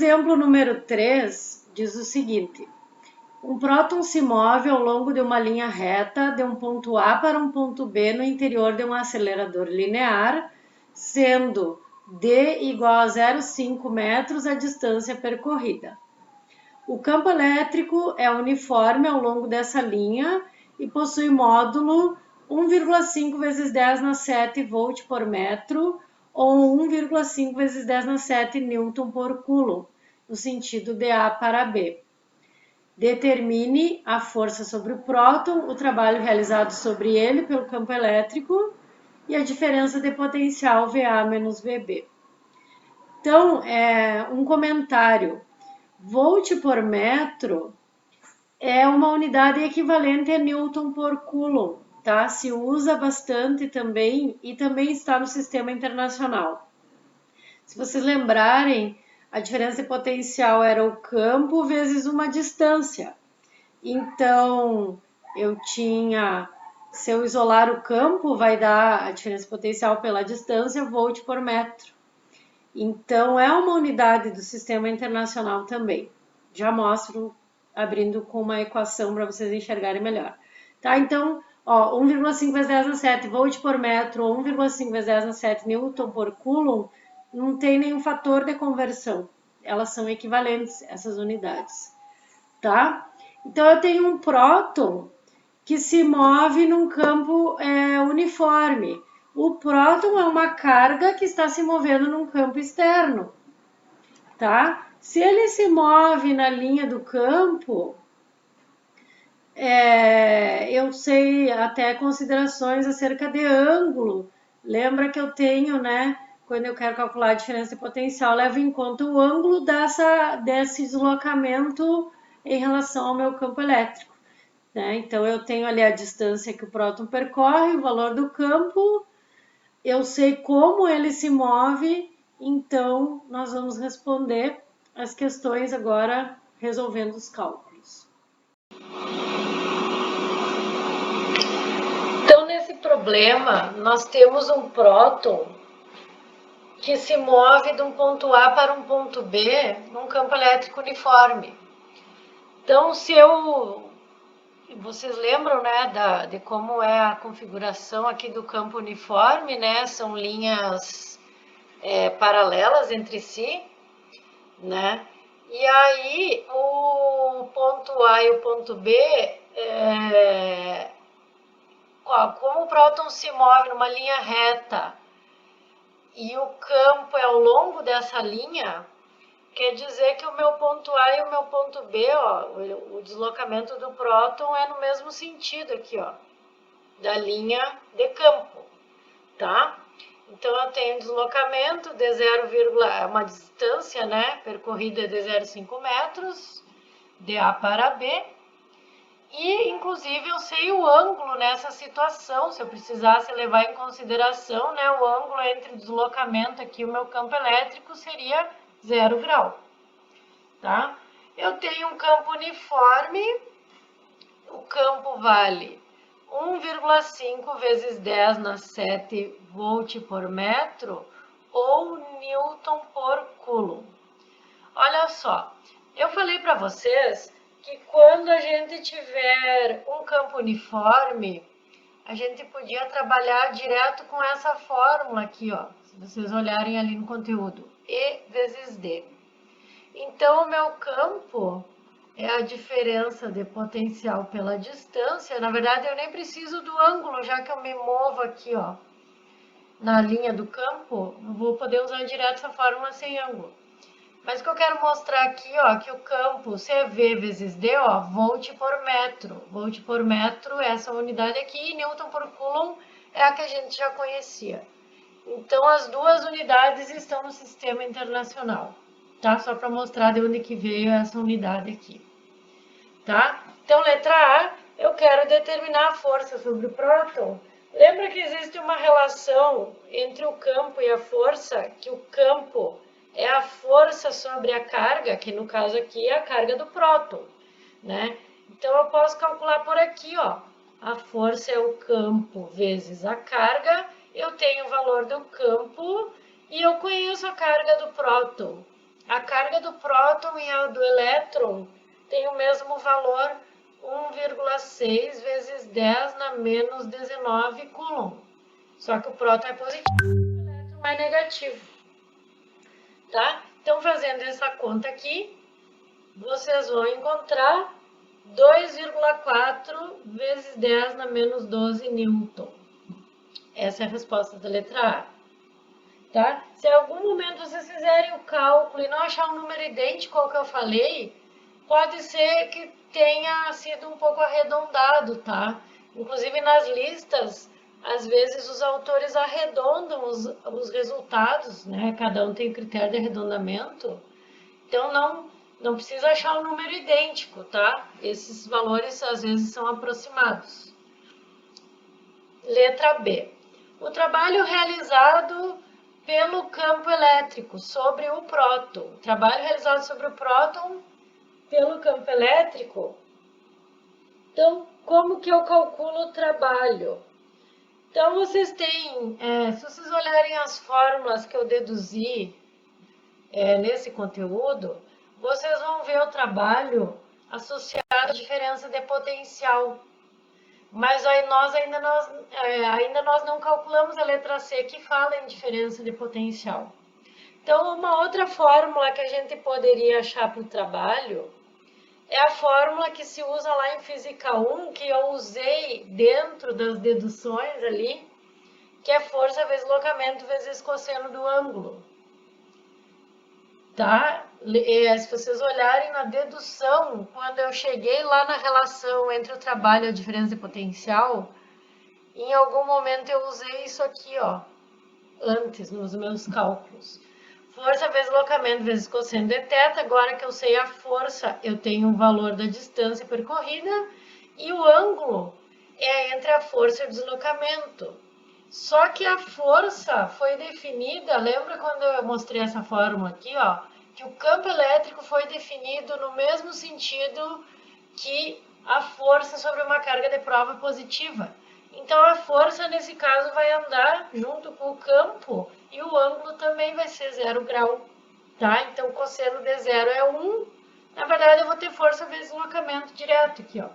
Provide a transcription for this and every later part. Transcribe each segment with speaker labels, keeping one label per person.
Speaker 1: exemplo número 3 diz o seguinte: um próton se move ao longo de uma linha reta de um ponto A para um ponto B no interior de um acelerador linear, sendo d igual a 0,5 metros a distância percorrida. O campo elétrico é uniforme ao longo dessa linha e possui módulo 1,5 vezes 10 na 7 volt por metro ou 1,5 vezes 10 na 7 newton por coulomb, no sentido de A para B. Determine a força sobre o próton, o trabalho realizado sobre ele pelo campo elétrico e a diferença de potencial VA menos VB. Então, um comentário. Volt por metro é uma unidade equivalente a Newton por Coulomb, tá? Se usa bastante também e também está no sistema internacional. Se vocês lembrarem, a diferença de potencial era o campo vezes uma distância. Então, se eu isolar o campo, vai dar a diferença de potencial pela distância, volt por metro. Então, é uma unidade do sistema internacional também. Já mostro abrindo com uma equação para vocês enxergarem melhor. Tá? Então, 1,5 vezes 10 na 7 volt por metro ou 1,5 vezes 10 na 7 newton por coulomb não tem nenhum fator de conversão. Elas são equivalentes, essas unidades. Tá? Então, eu tenho um próton que se move num campo uniforme. O próton é uma carga que está se movendo num campo externo, tá? Se ele se move na linha do campo, eu sei até considerações acerca de ângulo. Lembra que eu tenho, né? Quando eu quero calcular a diferença de potencial, eu levo em conta o ângulo desse deslocamento em relação ao meu campo elétrico. Né? Então, eu tenho ali a distância que o próton percorre, o valor do campo, eu sei como ele se move, então nós vamos responder as questões agora resolvendo os cálculos. Então, nesse problema, nós temos um próton que se move de um ponto A para um ponto B num campo elétrico uniforme. Então, vocês lembram, né, de como é a configuração aqui do campo uniforme, né? São linhas paralelas entre si, né? E aí o ponto A e o ponto B, como o próton se move numa linha reta e o campo é ao longo dessa linha, quer dizer que o meu ponto A e o meu ponto B, o deslocamento do próton é no mesmo sentido aqui, da linha de campo, tá? Então, eu tenho deslocamento de uma distância, né, percorrida de 0,5 metros, de A para B, e, inclusive, eu sei o ângulo nessa situação, se eu precisasse levar em consideração, né, o ângulo entre o deslocamento aqui e o meu campo elétrico seria 0 grau, tá? Eu tenho um campo uniforme, o campo vale 1,5 vezes 10 na 7 volt por metro ou newton por coulomb. Olha só, eu falei para vocês que quando a gente tiver um campo uniforme, a gente podia trabalhar direto com essa fórmula aqui, se vocês olharem ali no conteúdo, E vezes D. Então, o meu campo é a diferença de potencial pela distância. Na verdade, eu nem preciso do ângulo, já que eu me movo aqui, na linha do campo, eu vou poder usar direto essa fórmula sem ângulo. Mas o que eu quero mostrar aqui, que o campo CV vezes D, volt por metro. Volt por metro é essa unidade aqui, e Newton por Coulomb é a que a gente já conhecia. Então, as duas unidades estão no sistema internacional, tá? Só para mostrar de onde que veio essa unidade aqui. Tá? Então, letra A, eu quero determinar a força sobre o próton. Lembra que existe uma relação entre o campo e a força, que o campo é a força sobre a carga, que no caso aqui é a carga do próton, né? Então, eu posso calcular por aqui, a força é o campo vezes a carga, eu tenho o valor do campo e eu conheço a carga do próton. A carga do próton e a do elétron tem o mesmo valor, 1,6 vezes 10 na menos 19 coulomb. Só que o próton é positivo e o elétron é negativo. Tá? Então, fazendo essa conta aqui, vocês vão encontrar 2,4 vezes 10 na menos 12 newton. Essa é a resposta da letra A. Tá? Se em algum momento vocês fizerem o cálculo e não achar um número idêntico ao que eu falei, pode ser que tenha sido um pouco arredondado, tá? Inclusive nas listas, às vezes os autores arredondam os resultados, né? Cada um tem critério de arredondamento. Então não precisa achar um número idêntico, tá? Esses valores às vezes são aproximados. Letra B. O trabalho realizado pelo campo elétrico sobre o próton. Trabalho realizado sobre o próton pelo campo elétrico. Então, como que eu calculo o trabalho? Então, vocês têm, se vocês olharem as fórmulas que eu deduzi nesse conteúdo, vocês vão ver o trabalho associado à diferença de potencial. Mas aí ainda nós não calculamos a letra C, que fala em diferença de potencial. Então, uma outra fórmula que a gente poderia achar para o trabalho é a fórmula que se usa lá em Física 1, que eu usei dentro das deduções ali, que é força vezes deslocamento vezes cosseno do ângulo. Tá? Se vocês olharem na dedução, quando eu cheguei lá na relação entre o trabalho e a diferença de potencial, em algum momento eu usei isso aqui, ó, antes, nos meus cálculos. Força vezes deslocamento vezes cosseno de θ. Agora que eu sei a força, eu tenho um valor da distância percorrida e o ângulo é entre a força e o deslocamento. Só que a força foi definida, lembra quando eu mostrei essa fórmula aqui, ó, que o campo elétrico foi definido no mesmo sentido que a força sobre uma carga de prova positiva. Então, a força, nesse caso, vai andar junto com o campo e o ângulo também vai ser 0 grau, tá? Então, cosseno de 0 é 1. Na verdade, eu vou ter força vezes deslocamento direto aqui, ó.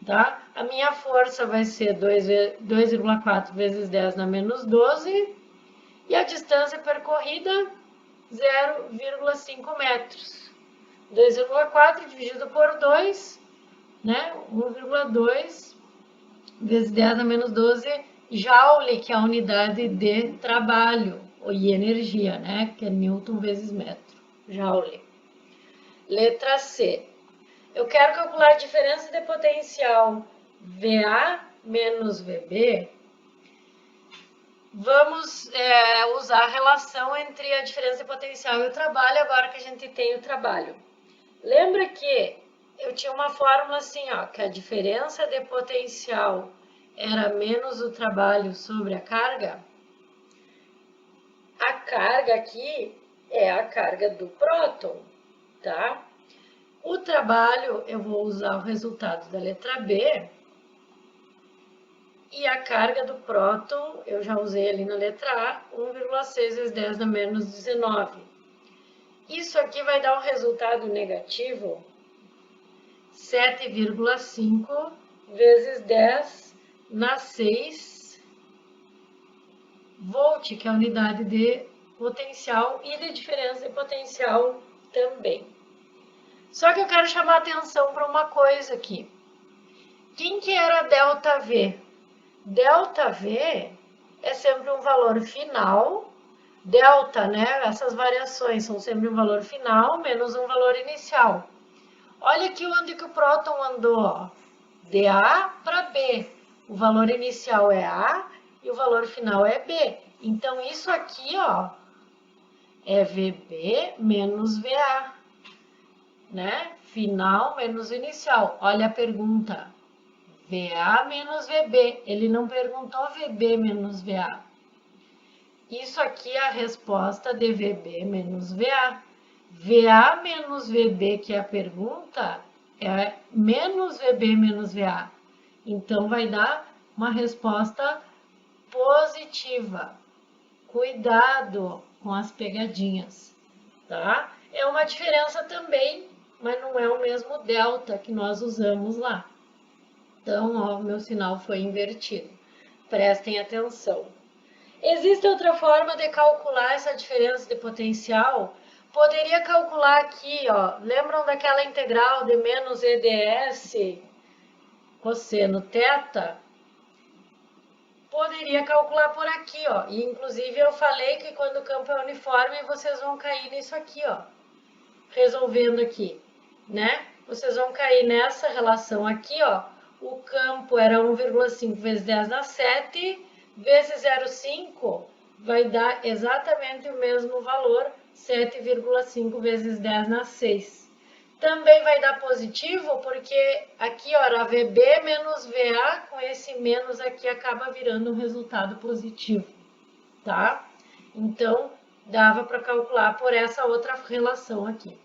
Speaker 1: Tá? A minha força vai ser 2,4 vezes 10 na menos 12 e a distância percorrida 0,5 metros. 2,4 dividido por 2, né? 1,2 vezes 10 na menos 12 joule, que é a unidade de trabalho e energia, né? Que é Newton vezes metro, joule. Letra C. Eu quero calcular a diferença de potencial VA menos VB. Vamos usar a relação entre a diferença de potencial e o trabalho, agora que a gente tem o trabalho. Lembra que eu tinha uma fórmula assim, ó, que a diferença de potencial era menos o trabalho sobre a carga? A carga aqui é a carga do próton, tá? O trabalho, eu vou usar o resultado da letra B. E a carga do próton, eu já usei ali na letra A, 1,6 vezes 10 na menos 19. Isso aqui vai dar um resultado negativo, 7,5 vezes 10 na 6 volt, que é a unidade de potencial e de diferença de potencial também. Só que eu quero chamar a atenção para uma coisa aqui. Quem que era ΔV? ΔV é sempre um valor final. Delta, né? Essas variações são sempre um valor final menos um valor inicial. Olha aqui onde que o próton andou, ó. De A para B. O valor inicial é A e o valor final é B. Então, isso aqui, ó, é VB menos VA, né? Final menos inicial. Olha a pergunta. VA menos VB. Ele não perguntou VB menos VA. Isso aqui é a resposta de VB menos VA. VA menos VB, que é a pergunta, é menos VB menos VA. Então, vai dar uma resposta positiva. Cuidado com as pegadinhas, tá? é uma diferença também, mas não é o mesmo delta que nós usamos lá. Então, ó, meu sinal foi invertido. Prestem atenção. Existe outra forma de calcular essa diferença de potencial? Poderia calcular aqui, ó. Lembram daquela integral de menos EDS cosseno θ? Poderia calcular por aqui, ó. E inclusive eu falei que quando o campo é uniforme, vocês vão cair nisso aqui, ó. Resolvendo aqui, né? Vocês vão cair nessa relação aqui, ó. O campo era 1,5 vezes 10 na 7, vezes 0,5 vai dar exatamente o mesmo valor, 7,5 vezes 10 na 6. Também vai dar positivo, porque aqui, ó, era VB menos VA, com esse menos aqui acaba virando um resultado positivo, tá? Então, dava para calcular por essa outra relação aqui.